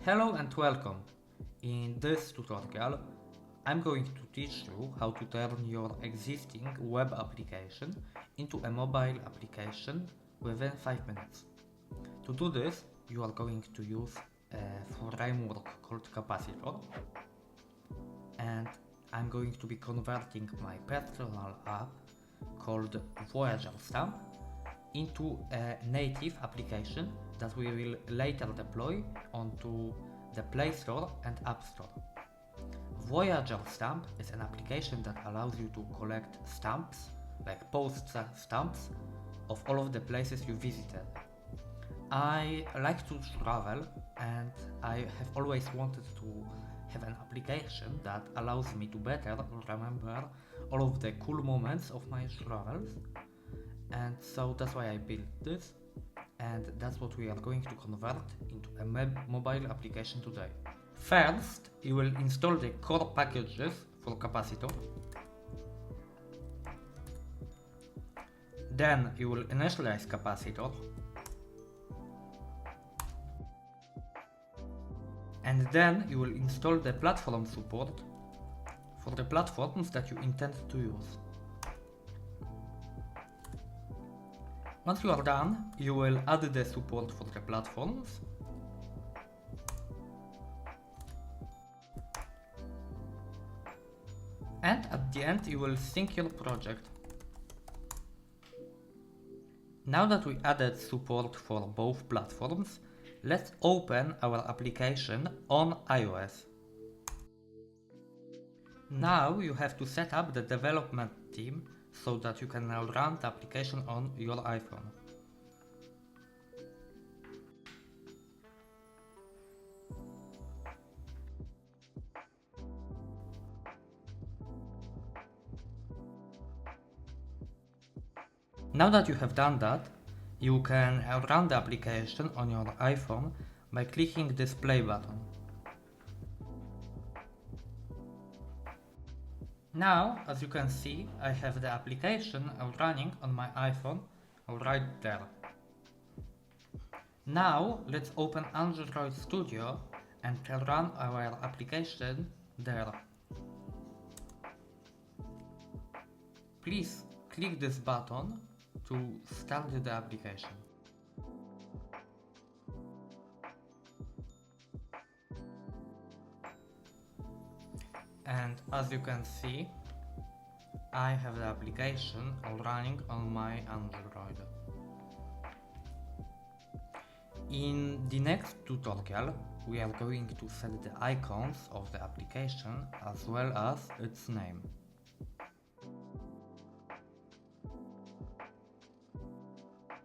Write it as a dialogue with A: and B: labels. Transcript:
A: Hello and welcome. In this tutorial, I'm going to teach you how to turn your existing web application into a mobile application within 5 minutes. To do this, you are going to use a framework called Capacitor, and I'm going to be converting my personal app called Voyager Stamp into a native application that we will later deploy onto the Play Store and App Store. Voyager Stamp is an application that allows you to collect stamps, like postal stamps, of all of the places you visited. I like to travel and I have always wanted to have an application that allows me to better remember all of the cool moments of my travels, and so that's why I built this, and that's what we are going to convert into a mobile application today. First, you will install the core packages for Capacitor. Then you will initialize Capacitor. And then you will install the platform support for the platforms that you intend to use. Once you are done, you will add the support for the platforms. And at the end, you will sync your project. Now that we added support for both platforms, let's open our application on iOS. Now you have to set up the development team so that you can now run the application on your iPhone. Now that you have done that, you can run the application on your iPhone by clicking this play button. Now, as you can see, I have the application running on my iPhone right there. Now, let's open Android Studio and run our application there. Please click this button to start the application. And as you can see, I have the application running on my Android. In the next tutorial, we are going to set the icons of the application as well as its name.